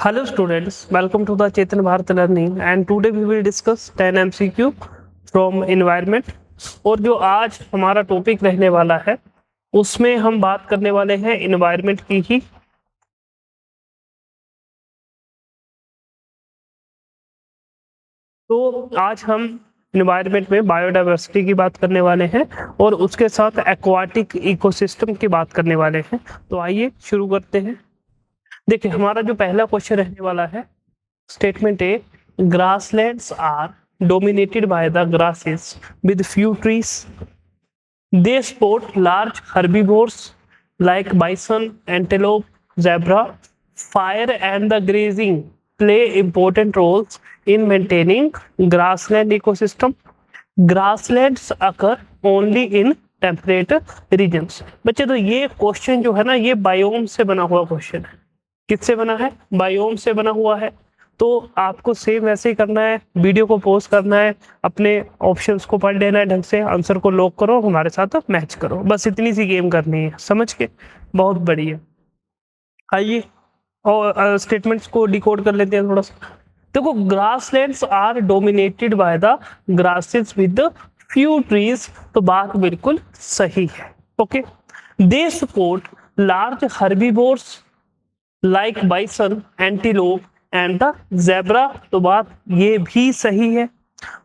Hello students, welcome to the Chetan Bharat Learning and today we will discuss 10 MCQ from environment। और जो आज हमारा topic रहने वाला है उसमें हम बात करने वाले हैं environment की ही। तो आज हम environment में बायोडाइवर्सिटी की बात करने वाले हैं और उसके साथ एक्वाटिक इकोसिस्टम की बात करने वाले हैं। तो आइए शुरू करते हैं। देखिए हमारा जो पहला क्वेश्चन रहने वाला है, statement A, grasslands are dominated by the grasses with few trees. They support large herbivores like bison, antelope, zebra. Fire and the grazing play important roles in maintaining grassland ecosystem. Grasslands occur only in temperate regions। बच्चे तो ये question जो है ना, ये biome से बना हुआ क्वेश्चन है। किससे बना है? बायोम से बना हुआ है। तो आपको सेम वैसे ही करना है, वीडियो को पॉज करना है, अपने ऑप्शंस को पढ़ लेना है ढंग से, आंसर को लॉक करो, हमारे साथ मैच करो, बस इतनी सी गेम करनी है, समझ के? बहुत बढ़िया। आइए और स्टेटमेंट्स को डिकोड कर लेते हैं थोड़ा सा। देखो, grasslands are dominated by the grasses with few trees, तो बात बिल्कुल सही है। Okay, they support large herbivores like bison, antelope and the zebra, तो बात ये भी सही है।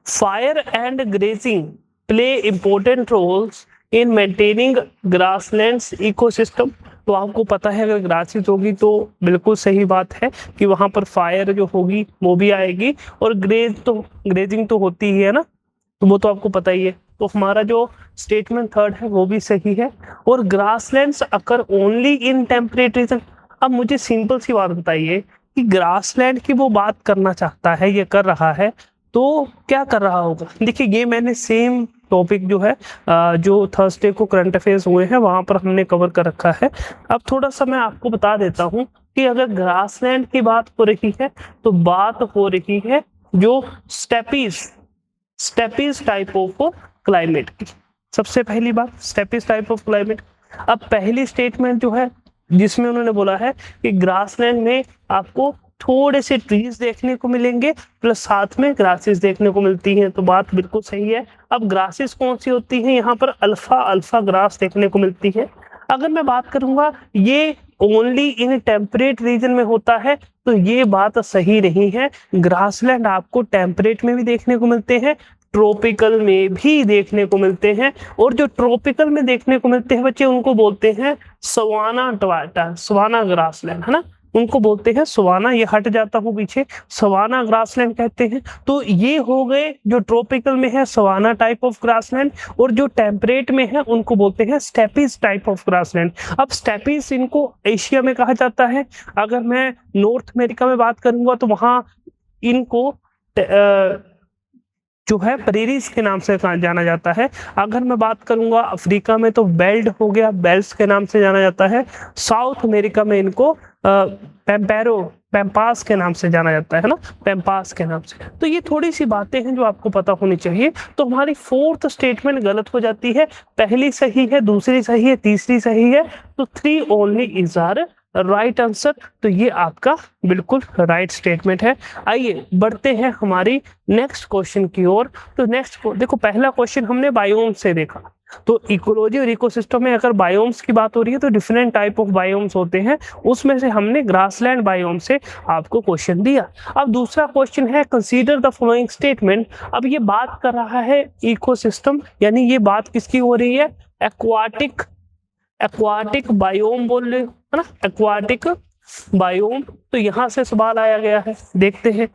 Fire and grazing play important roles in maintaining grasslands ecosystem, तो आपको पता है अगर ग्रासेस होगी तो बिल्कुल सही बात है कि वहां पर फायर जो होगी वो भी आएगी, और ग्रेजिंग तो होती ही है ना, तो वो तो आपको पता ही है। तो हमारा जो स्टेटमेंट थर्ड है वो भी सही है। और grasslands occur only in temperate region. अब मुझे सिंपल सी बात बताइए कि ग्रासलैंड की वो बात करना चाहता है, ये कर रहा है, तो क्या कर रहा होगा? देखिए, ये मैंने सेम टॉपिक जो है जो थर्सडे को करंट अफेयर्स हुए हैं वहां पर हमने कवर कर रखा है। अब थोड़ा सा मैं आपको बता देता हूं कि अगर ग्रासलैंड की बात हो रही है तो बात हो रही है जो स्टेपीज टाइप ऑफ क्लाइमेट की। सबसे पहली बात, स्टेपीज टाइप ऑफ क्लाइमेट। अब पहली स्टेटमेंट जो है जिसमें उन्होंने बोला है कि ग्रासलैंड में आपको थोड़े से ट्रीज देखने को मिलेंगे प्लस साथ में ग्रासेस देखने को मिलती हैं, तो बात बिल्कुल सही है। अब ग्रासेस कौन सी होती हैं? यहाँ पर अल्फा ग्रास देखने को मिलती है। अगर मैं बात करूंगा ये ओनली इन टेम्परेट रीजन में होता है, तो ये बात सही नहीं है। ग्रासलैंड आपको टेम्परेट में भी देखने को मिलते हैं, ट्रॉपिकल में भी देखने को मिलते हैं, और जो ट्रॉपिकल में देखने को मिलते हैं बच्चे उनको बोलते हैं सवाना ग्रासलैंड, है ना, उनको बोलते हैं सवाना। ये हट जाता हूँ पीछे, सवाना ग्रासलैंड कहते हैं। तो ये हो गए जो ट्रॉपिकल में है सवाना टाइप ऑफ ग्रासलैंड, और जो टेम्परेट में है उनको बोलते हैं स्टेपीज टाइप ऑफ ग्रासलैंड। अब स्टेपीज इनको एशिया में कहा जाता है। अगर मैं नॉर्थ अमेरिका में बात करूंगा तो वहां इनको जो है प्रेरीज के नाम से जाना जाता है। अगर मैं बात करूंगा अफ्रीका में तो बेल्ट हो गया, बेल्ट्स के नाम से जाना जाता है। साउथ अमेरिका में इनको पैम्पास के नाम से जाना जाता है ना, पैम्पास के नाम से। तो ये थोड़ी सी बातें हैं जो आपको पता होनी चाहिए। तो हमारी फोर्थ स्टेटमेंट गलत हो जाती है, पहली सही है, दूसरी सही है, तीसरी सही है, तो 3 only is are right answer. तो ये आपका बिल्कुल राइट स्टेटमेंट है। आइए बढ़ते हैं हमारी नेक्स्ट क्वेश्चन की ओर। तो नेक्स्ट देखो, पहला क्वेश्चन हमने बायोम से देखा। तो इकोलॉजी और इकोसिस्टम में अगर बायोम्स की बात हो रही है तो डिफरेंट टाइप ऑफ बायोम्स होते हैं, उसमें से हमने ग्रासलैंड बायोम से आपको क्वेश्चन दिया। अब दूसरा क्वेश्चन है, कंसीडर द फॉलोइंग स्टेटमेंट। अब ये बात कर रहा है इकोसिस्टम, यानी ये बात किसकी हो रही है? एक्वाटिक बायोम बोल रहे हो, है ना, एक्वाटिक बायोम। तो यहां से सवाल आया गया है, देखते हैं।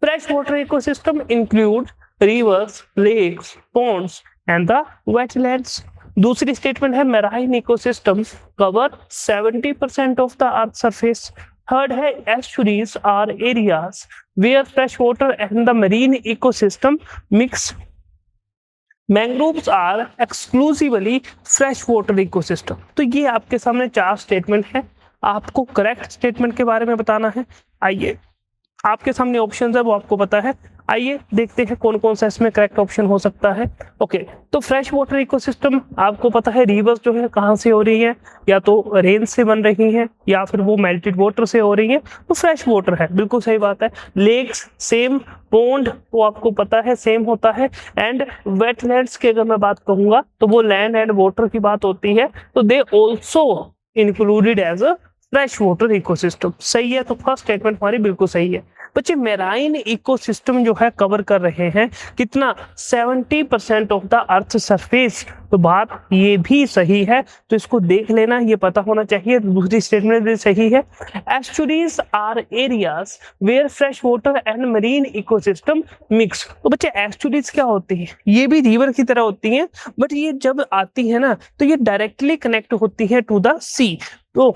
Fresh water ecosystem include rivers, lakes, ponds and the wetlands. दूसरी स्टेटमेंट है, marine ecosystem cover 70% of the earth surface. Third है, estuaries are areas where fresh water and the marine ecosystem mix. Mangroves are exclusively fresh water ecosystem. तो ये आपके सामने 4 statement है, आपको correct statement के बारे में बताना है। आइए, आपके सामने ऑप्शंस है वो आपको पता है। आइए देखते हैं कौन कौन सा इसमें करेक्ट ऑप्शन हो सकता है। ओके, तो फ्रेश वाटर इकोसिस्टम आपको पता है रिवर्स जो है कहाँ से हो रही है, या तो रेन से बन रही है या फिर वो मेल्टेड वाटर से हो रही है, तो फ्रेश वाटर है, बिल्कुल सही बात है। लेक्स सेम, पोंड वो आपको पता है सेम होता है, एंड वेटलैंड्स की अगर मैं बात कहूंगा तो वो लैंड एंड वाटर की बात होती है, तो they also included as a fresh water ecosystem. सही है, तो फर्स्ट स्टेटमेंट हमारी बिल्कुल सही है। बच्चे मेराइन इकोसिस्टम जो है कवर कर रहे हैं कितना, 70% ऑफ द अर्थ सरफेस, तो बात ये भी सही है, तो इसको देख लेना, ये पता होना चाहिए। दूसरी स्टेटमेंट भी सही है। Estuaries are areas where fresh water and marine ecosystem mix. तो बच्चे एस्चुरीज क्या होती है, ये भी रिवर की तरह होती हैं, बट ये जब आती है ना तो ये डायरेक्टली कनेक्ट होती है टू द सी, तो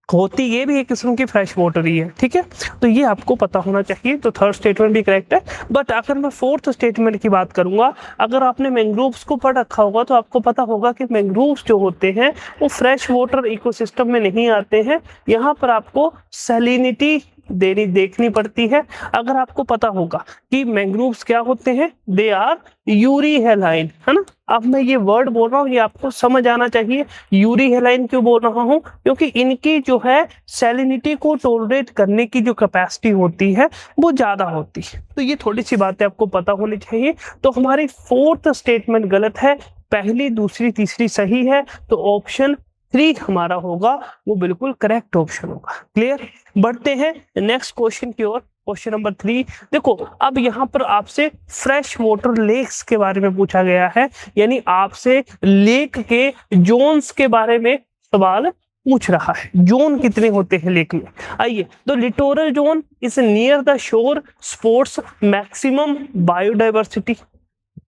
होती ये भी एक किस्म की फ्रेश वाटर ही है, ठीक है, तो ये आपको पता होना चाहिए। तो थर्ड स्टेटमेंट भी करेक्ट है। बट अगर मैं फोर्थ स्टेटमेंट की बात करूंगा, अगर आपने मैंग्रोव्स को पढ़ रखा होगा तो आपको पता होगा कि मैंग्रोव्स जो होते हैं वो फ्रेश वाटर इकोसिस्टम में नहीं आते हैं, यहाँ पर आपको सैलिनिटी देखनी पड़ती है। अगर आपको पता होगा कि मैंग्रोव्स क्या होते हैं, दे आर यूरीहेलाइन, है ना। अब मैं ये वर्ड बोल रहा हूँ, ये आपको समझ आना चाहिए। यूरीहेलाइन क्यों बोल रहा हूँ, क्योंकि इनकी जो है सैलिनिटी को टॉलरेट करने की जो कैपेसिटी होती है वो ज्यादा होती है, तो ये थोड़ी सी बातें आपको पता होनी चाहिए। तो हमारी फोर्थ स्टेटमेंट गलत है, पहली दूसरी तीसरी सही है, तो ऑप्शन 3 हमारा होगा वो बिल्कुल करेक्ट ऑप्शन होगा। क्लियर, बढ़ते हैं नेक्स्ट क्वेश्चन की ओर। क्वेश्चन नंबर 3 देखो, अब यहाँ पर आपसे फ्रेश वाटर लेक्स के बारे में पूछा गया है, यानी आपसे लेक के जोन्स के बारे में सवाल पूछ रहा है। जोन कितने होते हैं लेक में, आइए। तो littoral zone is near the shore sports maximum biodiversity,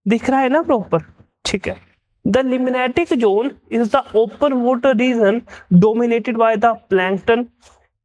दिख रहा है ना प्रॉपर, ठीक है। The limnatic zone is the open water region dominated by the plankton.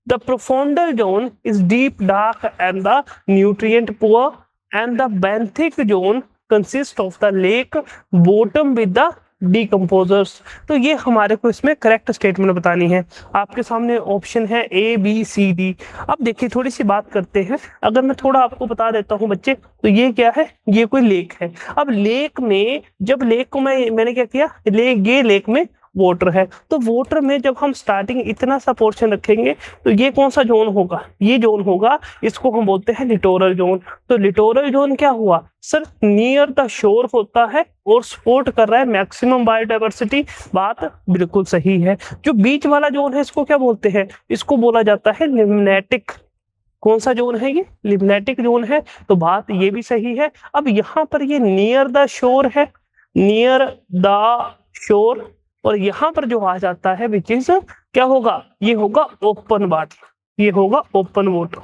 The profounder zone is deep, dark, and the nutrient poor. And the benthic zone consists of the lake bottom with the decomposers. तो ये हमारे को इसमें correct statement बतानी है। आपके सामने option है A B C D। अब देखिए थोड़ी सी बात करते हैं, अगर मैं थोड़ा आपको बता देता हूँ बच्चे, तो ये क्या है, ये कोई लेक है। अब लेक में, जब लेक को मैंने क्या किया, ये लेक में वाटर है, तो वाटर में जब हम स्टार्टिंग इतना सा पोर्शन रखेंगे तो ये कौन सा जोन होगा, ये जोन होगा, इसको हम बोलते हैं लिटोरल जोन। तो लिटोरल जोन क्या हुआ सर, नियर द शोर होता है और सपोर्ट कर रहा है मैक्सिमम बायोडाइवर्सिटी, बात बिल्कुल सही है। जो बीच वाला जोन है इसको क्या बोलते हैं, इसको बोला जाता है लिम्नेटिक। कौन सा जोन है ये, लिम्नेटिक जोन है, तो बात ये भी सही है। अब यहाँ पर ये नियर द शोर है, नियर द शोर, और यहाँ पर जो आ जाता है विच इज क्या होगा, ये होगा ओपन वाटर, ये होगा ओपन वाटर।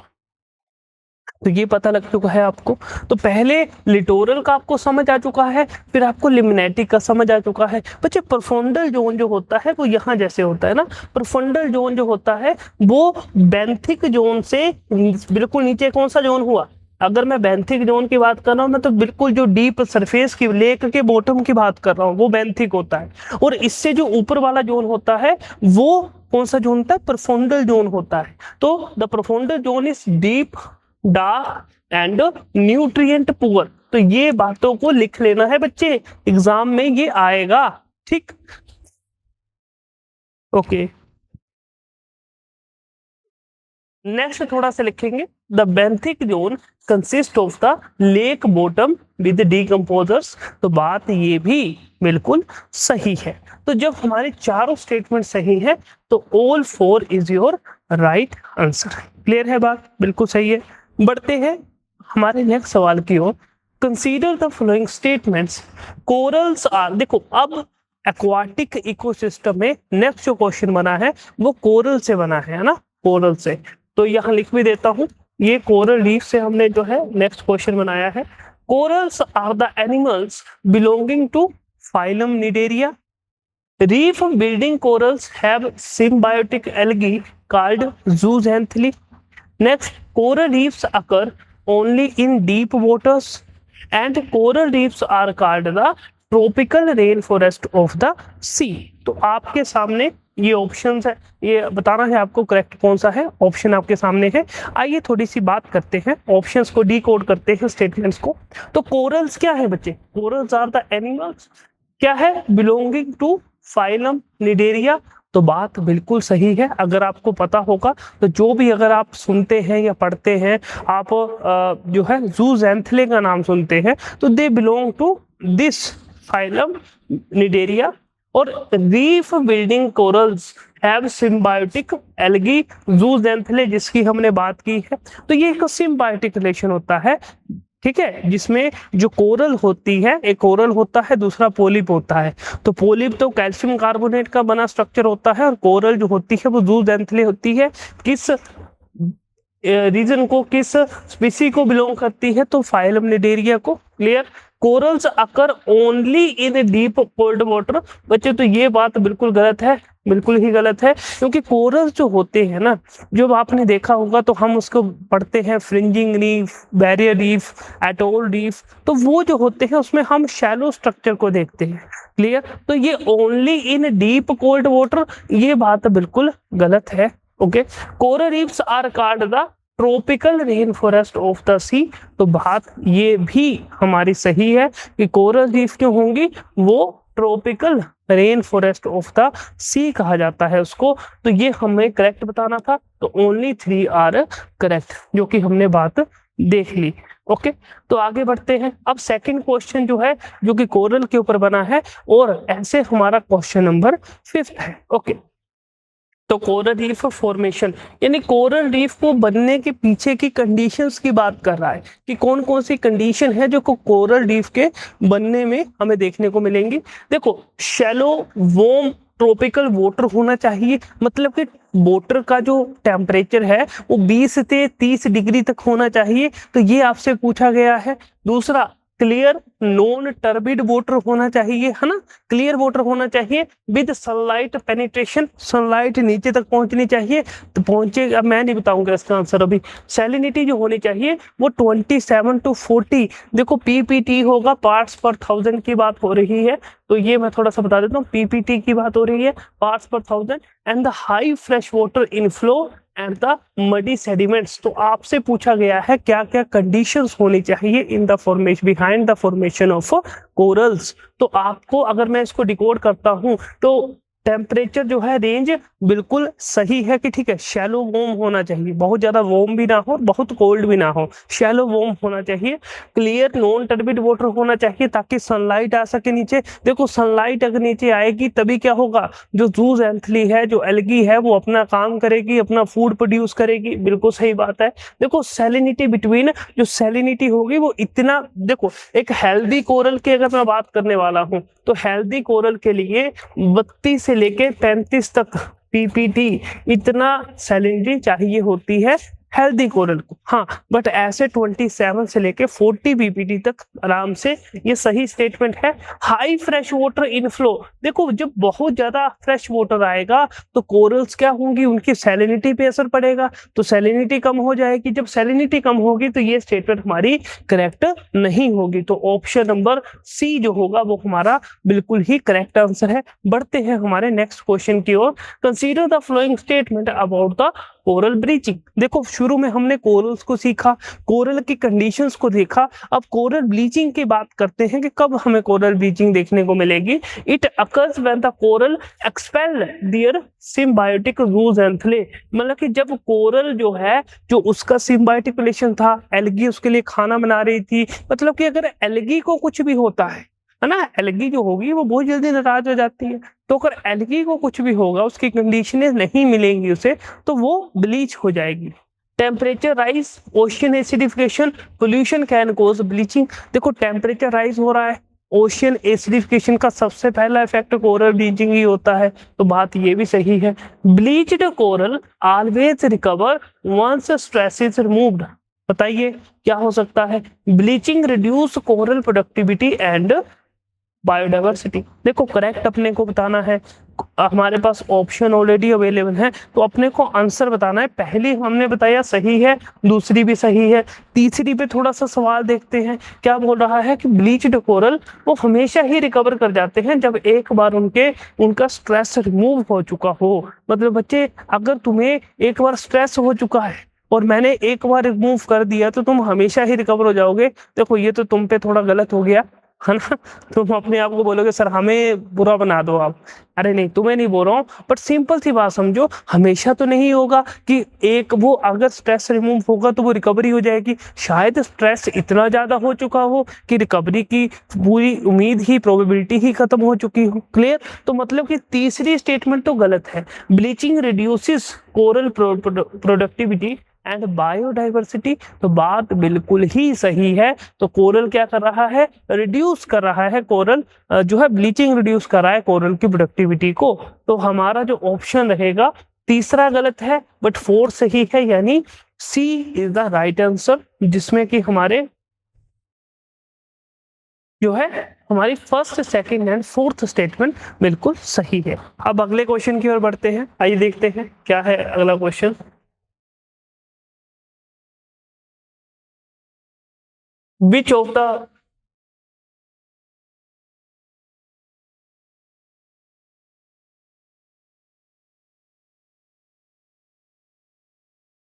तो ये पता लग चुका है आपको। तो पहले लिटोरल का आपको समझ आ चुका है, फिर आपको लिम्नेटिक का समझ आ चुका है। बच्चे प्रोफंडल जोन जो होता है वो यहाँ जैसे होता है ना, प्रोफंडल जोन जो होता है वो बेंथिक जोन से बिल्कुल नीचे कौन सा जोन हुआ, अगर मैं बेंथिक जोन की बात कर रहा हूँ मैं तो बिल्कुल जो डीप सरफेस की लेक के बॉटम की बात कर रहा हूँ, वो बेंथिक होता है। और इससे जो ऊपर वाला जोन होता है वो कौन सा जोन होता है, प्रोफंडल जोन होता है। तो the profundal zone is deep, dark and nutrient poor. तो ये बातों को लिख लेना है बच्चे, एग्जाम में ये आएगा, ठीक। ओके, नेक्स्ट थोड़ा सा लिखेंगे, the benthic zone consist of the lake bottom with decomposers. तो बात ये भी बिल्कुल सही है। तो जब हमारे चारों स्टेटमेंट सही है तो all 4 is your right answer. Clear है बात, बिल्कुल सही है। बढ़ते हैं हमारे नेक्स्ट सवाल की ओर। Consider the following statements, corals are, देखो अब एक्वाटिक इकोसिस्टम में नेक्स्ट जो क्वेश्चन बना है वो कोरल से बना है ना, कोरल से। तो यहाँ लिख भी देता हूँ, ये कोरल रीफ से हमने जो है नेक्स्ट क्वेश्चन बनाया है। Corals are the animals belonging to phylum cnidaria. Reef building corals have symbiotic algae called zooxanthellae. Next, coral reefs occur only in deep waters and coral reefs are called the tropical rain forest of the sea. तो आपके सामने ये options है, ये बताना है आपको correct कौन सा है, ऑप्शन आपके सामने है। आइए थोड़ी सी बात करते हैं, ऑप्शंस को डीकोड करते हैं, स्टेटमेंट्स को। तो कोरल्स क्या है बच्चे? कोरल्स आर द एनिमल्स क्या है, बिलोंगिंग टू फाइलम निडेरिया। तो बात बिल्कुल सही है। अगर आपको पता होगा तो जो भी अगर आप सुनते हैं या पढ़ते हैं, आप जो है ज़ूज़ैंथले का नाम सुनते हैं, तो they belong to this phylum cnidaria. और reef building corals have symbiotic algae zooxanthellae, जिसकी हमने बात की है। तो ये एक सिम्बायोटिक रिलेशन होता है, ठीक है, जिसमें जो कोरल होती है, एक कोरल होता है, दूसरा पोलिप होता है। तो पोलिप तो कैल्शियम कार्बोनेट का बना स्ट्रक्चर होता है, और कोरल जो होती है वो ज़ूज़ैंथले होती है। किस रीजन को, किस स्पीसी को बिलोंग करती है? तो फाइलम निडेरिया को। Clear? Corals occur only in deep cold water. बच्चे तो ये बात बिल्कुल गलत है, बिल्कुल ही गलत है, क्योंकि कोरल्स जो होते हैं ना, जो आपने देखा होगा तो हम उसको पढ़ते हैं fringing reef, barrier reef, atoll reef, तो वो जो होते हैं उसमें हम शैलो स्ट्रक्चर को देखते हैं। क्लियर? तो ये only in deep cold water, ये बात बिल्कुल गलत है। Okay, coral reefs are called the tropical rain forest of the sea. तो बात ये भी हमारी सही है कि कोरल रीफ जो होंगी वो tropical rain forest of the sea कहा जाता है उसको। तो ये हमें करेक्ट बताना था, तो ओनली 3 आर करेक्ट, जो कि हमने बात देख ली। ओके, तो आगे बढ़ते हैं। अब सेकंड क्वेश्चन जो है, जो कि कोरल के ऊपर बना है, और ऐसे हमारा क्वेश्चन नंबर 5 है। ओके, तो कोरल रीफ फॉर्मेशन, यानी कोरल रीफ को बनने के पीछे की कंडीशंस की बात कर रहा है कि कौन कौन सी कंडीशन है जो कोरल रीफ के बनने में हमें देखने को मिलेंगी। देखो, शैलो वार्म ट्रॉपिकल वाटर होना चाहिए, मतलब कि वाटर का जो टेम्परेचर है वो 20 से 30 डिग्री तक होना चाहिए। तो ये आपसे पूछा गया है। दूसरा, क्लियर नॉन टर्बिड वाटर होना चाहिए, है ना, क्लियर वाटर होना चाहिए विद सनलाइट पेनिट्रेशन, सनलाइट नीचे तक पहुंचनी चाहिए। तो पहुंचे, अब मैं नहीं बताऊंगा इसका आंसर अभी। सैलिनिटी जो होनी चाहिए वो 27 to 40, देखो पीपीटी होगा, पार्ट्स पर 1000 की बात हो रही है, तो ये मैं थोड़ा सा बता देता हूँ, पीपीटी की बात हो रही है, पार्ट्स पर 1000, and the high fresh water inflow and the muddy sediments. तो आपसे पूछा गया है क्या क्या कंडीशंस होनी चाहिए in the formation, behind the formation of corals. तो आपको, अगर मैं इसको डिकोड करता हूं, तो टेम्परेचर जो है रेंज बिल्कुल सही है कि ठीक है, शैलो वार्म होना चाहिए, बहुत ज्यादा वार्म भी ना हो, बहुत कोल्ड भी ना हो, शैलो वार्म होना चाहिए। क्लियर नॉन टर्बिड वाटर होना चाहिए ताकि सनलाइट आ सके नीचे। देखो, सनलाइट अगर नीचे आएगी तभी क्या होगा, जो ज़ूज़ैंथली है, जो एल्गी है, वो अपना काम करेगी, अपना फूड प्रोड्यूस करेगी। बिल्कुल सही बात है। देखो, सैलिनिटी बिटवीन, जो सैलिनिटी होगी वो इतना, देखो एक हेल्दी कोरल की अगर मैं बात करने वाला हूं, तो हेल्दी कोरल के लिए 32 से लेके 35 तक पीपीटी इतना सैलिनिटी चाहिए होती है हेल्दी कोरल को। हाँ, बट ऐसे 27 से लेके 40 पीपीटी तक आराम से, ये सही स्टेटमेंट है। हाई फ्रेश वाटर इनफ्लो, देखो जब बहुत ज्यादा फ्रेश वाटर आएगा तो कोरल्स क्या होंगी, उनकी सैलिनिटी पे असर पड़ेगा, तो सैलिनिटी कम हो जाएगी। जब सैलिनिटी कम होगी तो ये स्टेटमेंट हमारी करेक्ट नहीं होगी। तो ऑप्शन नंबर सी जो होगा वो हमारा बिल्कुल ही करेक्ट आंसर है। बढ़ते हैं हमारे नेक्स्ट क्वेश्चन की ओर। Consider the flowing statement about the coral bleaching. देखो, शुरू में हमने कोरल्स को सीखा, कोरल की कंडीशंस को देखा, अब कोरल ब्लीचिंग की बात करते हैं कि कब हमें कोरल ब्लीचिंग देखने को मिलेगी। It occurs when the coral expel their symbiotic zooxanthellae, मतलब कि जब कोरल जो है, जो उसका सिम्बायोटिक रिलेशन था, एल्गी उसके लिए खाना बना रही थी, मतलब कि अगर एल्गी को कुछ भी होता है ना, एल्गी जो होगी वो बहुत जल्दी नाराज हो जाती है, तो अगर एल्गी को कुछ भी होगा, उसकी कंडीशनें नहीं मिलेंगी उसे, तो वो ब्लीच हो जाएगी। Temperature rise, ocean acidification, pollution can cause bleaching. देखो, टेम्परेचर राइज हो रहा है, ओशियन एसिडिफिकेशन का सबसे पहला इफेक्ट कोरल ब्लीचिंग ही होता है, तो बात ये भी सही है। Bleached coral always recover once stress is removed. बताइए क्या हो सकता है। Bleaching reduce coral productivity and biodiversity. देखो करेक्ट अपने को बताना है, हमारे पास ऑप्शन ऑलरेडी अवेलेबल है, तो अपने को आंसर बताना है। पहली हमने बताया सही है, दूसरी भी सही है, तीसरी पे थोड़ा सा सवाल देखते हैं। क्या बोल रहा है कि ब्लीच्ड कोरल वो हमेशा ही रिकवर कर जाते हैं जब एक बार उनका स्ट्रेस रिमूव हो चुका हो। मतलब बच्चे, अगर तुम्हें एक बार स्ट्रेस हो चुका है और मैंने एक बार रिमूव कर दिया तो तुम हमेशा ही रिकवर हो जाओगे। देखो ये तो तुम पे थोड़ा गलत हो गया है ना। तुम अपने आप को बोलोगे सर हमें बुरा बना दो आप। अरे नहीं, तुम्हें नहीं बोल रहा हूँ, बट सिंपल सी बात समझो, हमेशा तो नहीं होगा कि एक वो अगर स्ट्रेस रिमूव होगा तो वो रिकवरी हो जाएगी। शायद स्ट्रेस इतना ज्यादा हो चुका हो कि रिकवरी की पूरी उम्मीद ही, प्रोबेबिलिटी ही खत्म हो चुकी हो। क्लियर? तो मतलब कि तीसरी स्टेटमेंट तो गलत है। Bleaching reduces coral productivity and biodiversity, तो बात बिल्कुल ही सही है। तो कोरल क्या कर रहा है? रिड्यूस कर रहा है। कोरल जो है ब्लीचिंग रिड्यूस कर रहा है कोरल की प्रोडक्टिविटी को। तो हमारा जो ऑप्शन रहेगा तीसरा गलत है बट फोर्थ सही है, यानी सी इज द राइट आंसर, जिसमें कि हमारे जो है हमारी first, second and fourth statement बिल्कुल सही है। अब अगले क्वेश्चन की ओर बढ़ते हैं। आइए देखते हैं क्या है अगला क्वेश्चन। Which of the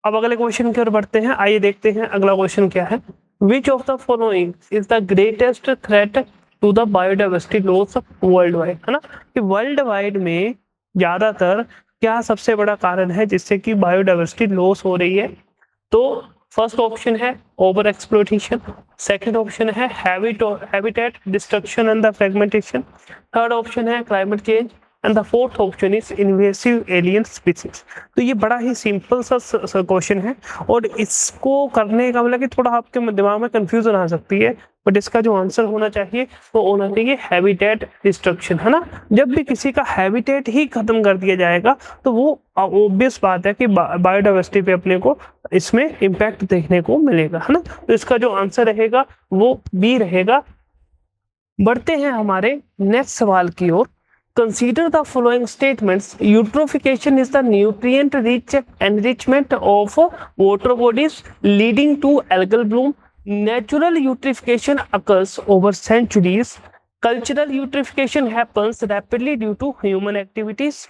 अब अगले क्वेश्चन की ओर बढ़ते हैं। आइए देखते हैं अगला क्वेश्चन क्या है। Which of the following is the greatest threat to the biodiversity loss world wide, है ना, कि वर्ल्ड वाइड में ज्यादातर क्या सबसे बड़ा कारण है जिससे कि बायोडाइवर्सिटी लॉस हो रही है। तो फर्स्ट ऑप्शन है ओवर एक्सप्लोइटेशन, सेकंड ऑप्शन है habitat destruction and the fragmentation, third option है climate change and the fourth option is invasive alien species. तो ये बड़ा ही सिंपल सा क्वेश्चन है और इसको करने का मतलब कि थोड़ा आपके दिमाग में कंफ्यूजन आ सकती है, बट इसका जो आंसर होना चाहिए वो होना चाहिए हैबिटेट डिस्ट्रक्शन, है ना। जब भी किसी का हैबिटेट ही खत्म कर दिया जाएगा तो वो ऑब्वियस बात है कि बायोडाइवर्सिटी पे अपने को इसमें इम्पैक्ट देखने को मिलेगा, है ना। तो इसका जो आंसर रहेगा वो बी रहेगा। बढ़ते हैं हमारे नेक्स्ट सवाल की ओर। Consider the following statements. Eutrophication is the nutrient rich enrichment of water bodies leading to algal bloom. Natural eutrophication occurs over centuries. Cultural eutrophication happens rapidly due to human activities.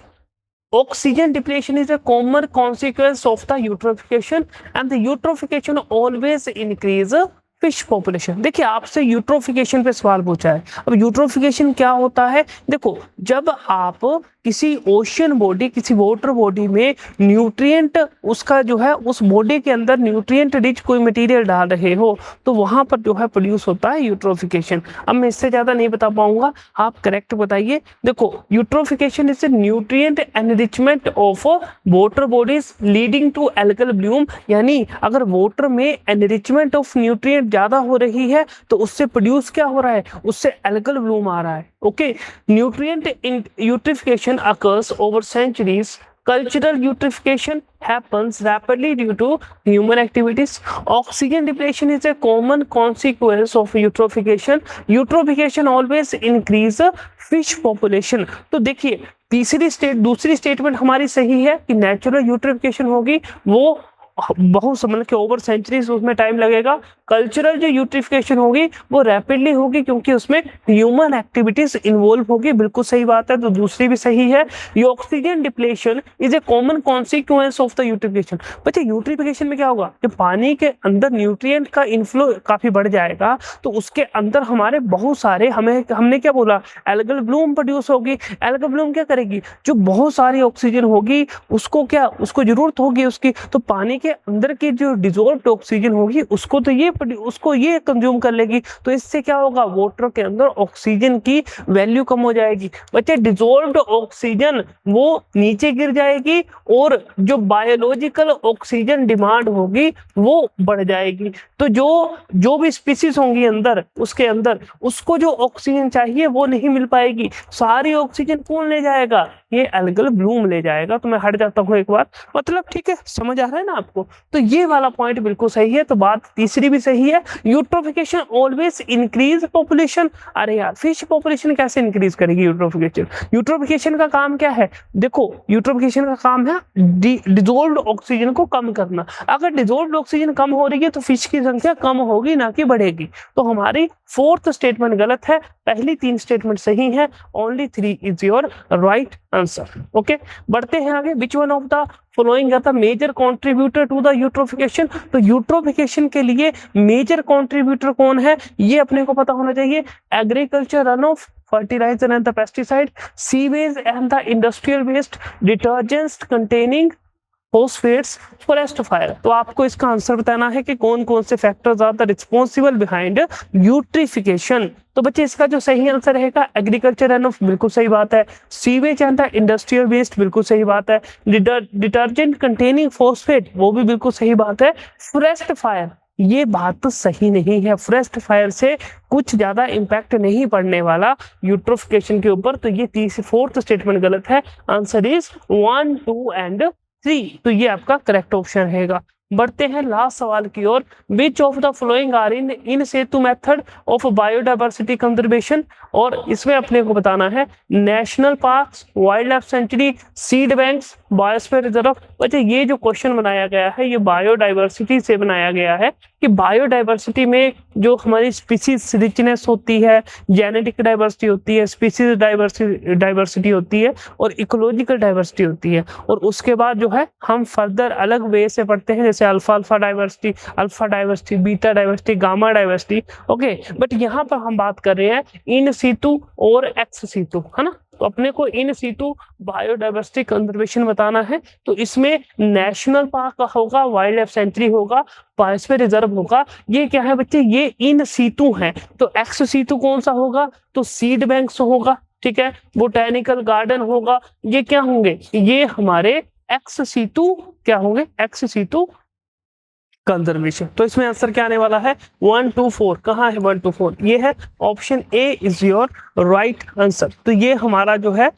Oxygen depletion is a common consequence of the eutrophication and the eutrophication always increase fish population. देखिए आपसे eutrophication पे सवाल पूछा है। अब eutrophication क्या होता है? देखो, जब आप किसी ओशियन बॉडी, किसी वाटर बॉडी में न्यूट्रिएंट उसका जो है उस बॉडी के अंदर न्यूट्रिएंट रिच कोई मटेरियल डाल रहे हो तो वहां पर जो है प्रोड्यूस होता है यूट्रोफिकेशन। अब मैं इससे ज्यादा नहीं बता पाऊंगा, आप करेक्ट बताइए। देखो, eutrophication is a nutrient enrichment of water bodies leading to algal bloom, यानी अगर वाटर में एनरिचमेंट ऑफ न्यूट्रिएंट ज्यादा हो रही है तो उससे प्रोड्यूस क्या हो रहा है? उससे एल्गल ब्लूम आ रहा है। Okay, nutrient eutrophication occurs over centuries. Cultural eutrophication happens rapidly due to human activities. Oxygen depletion is a common consequence of eutrophication. Eutrophication always increase fish population. तो देखिए दूसरी स्टेटमेंट हमारी सही है कि नेचुरल यूट्रिफिकेशन होगी, वो बहुत समझ के ओवर सेंचुरीज उसमें टाइम लगेगा। कल्चरल जो यूट्रिफिकेशन होगी वो रैपिडली होगी क्योंकि उसमें ह्यूमन एक्टिविटीज इन्वॉल्व होगी। बिल्कुल सही बात है, तो दूसरी भी सही है। ये oxygen depletion is a common consequence of the eutrophication. बच्चे यूट्रिफिकेशन में क्या होगा? जब पानी के अंदर न्यूट्रिएंट का इनफ्लो काफी बढ़ जाएगा तो उसके अंदर हमारे बहुत सारे हमने क्या बोला? एल्गल ब्लूम प्रोड्यूस होगी। एल्गल ब्लूम क्या करेगी? जो बहुत सारी ऑक्सीजन होगी उसको जरूरत होगी उसकी, तो पानी के अंदर की जो डिसॉल्व्ड ऑक्सीजन होगी उसको ये कंज्यूम कर लेगी। तो इससे क्या होगा? वाटर के अंदर ऑक्सीजन की वैल्यू कम हो जाएगी। बच्चे, डिसॉल्व्ड ऑक्सीजन वो नीचे गिर जाएगी और जो बायोलॉजिकल ऑक्सीजन डिमांड होगी वो बढ़ जाएगी। तो जो भी स्पीसीज होंगी अंदर, उसके अंदर उसको जो ऑक्सीजन चाहिए वो नहीं मिल पाएगी। सारी ऑक्सीजन कौन ले जाएगा? ये एल्गल ब्लूम ले जाएगा। तो मैं हट जाता हूँ एक बार, मतलब ठीक है, समझ आ रहा है ना आपको? को। तो ये वाला पॉइंट बिल्कुल सही है। तो बात तीसरी भी सही है, यूट्रोफिकेशन ऑलवेज इंक्रीज पॉपुलेशन। अरे यार फिश पॉपुलेशन कैसे इंक्रीज करेगी यूट्रोफिकेशन? यूट्रोफिकेशन का काम क्या है? देखो यूट्रोफिकेशन का काम है डिजोल्व्ड ऑक्सीजन को कम करना। अगर डिजोल्व्ड ऑक्सीजन कम हो रही है तो फिश की संख्या कम होगी ना कि बढ़ेगी। तो हमारी फोर्थ स्टेटमेंट गलत है, पहली 3 स्टेटमेंट सही है, only 3 is your right answer. Okay, बढ़ते हैं आगे। Which one of the following are the major contributor to the eutrophication? तो यूट्रोफिकेशन के लिए मेजर कंट्रीब्यूटर कौन है ये अपने को पता होना चाहिए। Agriculture run of, fertilizer and the pesticide, sewage and the industrial waste, detergents containing phosphates, forest fire। तो आपको इसका आंसर बताना है कि कौन कौन से factors are the responsible behind eutrophication. तो बच्चे इसका जो सही आंसर रहेगा एग्रीकल्चर रन ऑफ, बिल्कुल सही बात है। Sewage and the industrial waste, बिल्कुल सही बात है। डिटर्जेंट कंटेनिंग फॉस्फेट, वो भी बिल्कुल सही बात है। फॉरेस्ट फायर, ये बात तो सही नहीं है, फॉरेस्ट फायर से कुछ ज्यादा इम्पैक्ट नहीं पड़ने वाला यूट्रोफिकेशन के ऊपर। तो ये फोर्थ स्टेटमेंट गलत है, आंसर इज 1, 2 एंड 3। तो ये आपका करेक्ट ऑप्शन रहेगा। बढ़ते हैं लास्ट सवाल की ओर। Which of the following are in situ method of biodiversity conservation? और इसमें अपने को बताना है national parks, wildlife sanctuary, seed banks, biosphere reserve. अच्छा, ये जो क्वेश्चन बनाया गया है ये बायोडाइवर्सिटी से बनाया गया है कि बायोडाइवर्सिटी में जो हमारी स्पीसीज रिचनेस होती है, जेनेटिक डाइवर्सिटी होती है, स्पीसीज डाइवर्सिटी होती है और इकोलॉजिकल डाइवर्सिटी होती है। और उसके बाद जो है हम फर्दर अलग वे से पढ़ते हैं, जैसे alpha diversity, beta diversity, gamma diversity. Okay, but यहाँ पर हम बात कर रहे हैं इन सीटू और एक्स सीटू, है ना। तो अपने को इन सीटू बायोडाइवर्सिटी कंजर्वेशन बताना है। तो इसमें नेशनल पार्क होगा, वाइल्ड लाइफ सेंचुरी होगा, बायोस्फीयर रिजर्व होगा। ये क्या है बच्चे? ये इन सीटू है। तो एक्स सीटू कौन सा होगा? तो सीड बैंक्स होगा, ठीक है, बोटेनिकल गार्डन होगा। ये क्या होंगे? ये हमारे एक्स सीटू क्या होंगे? Ex situ conservation. तो इसमें आंसर क्या आने वाला है? 1, 2, 4। कहाँ है 1, 2, 4? ये है option A is your right answer. तो ये हमारा जो है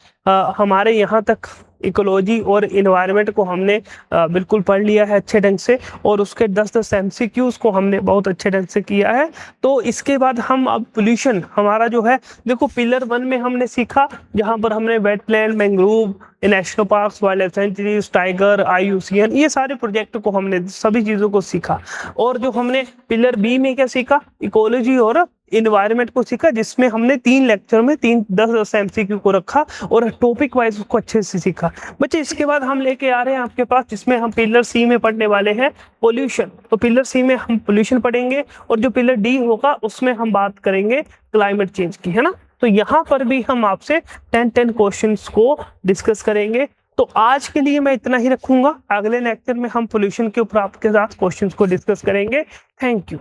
हमारे यहाँ तक इकोलॉजी और इन्वायरमेंट को हमने बिल्कुल पढ़ लिया है अच्छे ढंग से, और उसके 10 MCQs को हमने बहुत अच्छे ढंग से किया है। तो इसके बाद हम अब पोल्यूशन हमारा जो है, देखो पिलर 1 में हमने सीखा, जहाँ पर हमने wetland, mangrove, national parks, wild life sanctuaries, tiger, IUCN, ये सारे प्रोजेक्ट को हमने सभी चीज़ों को सीखा। और जो हमने पिलर बी में क्या सीखा? इकोलॉजी और इन्वायरमेंट को सीखा, जिसमें हमने 3 लेक्चर में 10 MCQ को रखा और टॉपिक वाइज उसको अच्छे से सीखा। बच्चे इसके बाद हम लेके आ रहे हैं आपके पास, जिसमें हम पिलर सी में पढ़ने वाले हैं पोल्यूशन। तो पिलर सी में हम पोल्यूशन पढ़ेंगे, और जो पिलर डी होगा उसमें हम बात करेंगे क्लाइमेट चेंज की, है ना। तो यहाँ पर भी हम आपसे 10 क्वेश्चंस को डिस्कस करेंगे। तो आज के लिए मैं इतना ही रखूंगा, अगले लेक्चर में हम पोल्यूशन के ऊपर आपके साथ क्वेश्चंस को डिस्कस करेंगे। Thank you.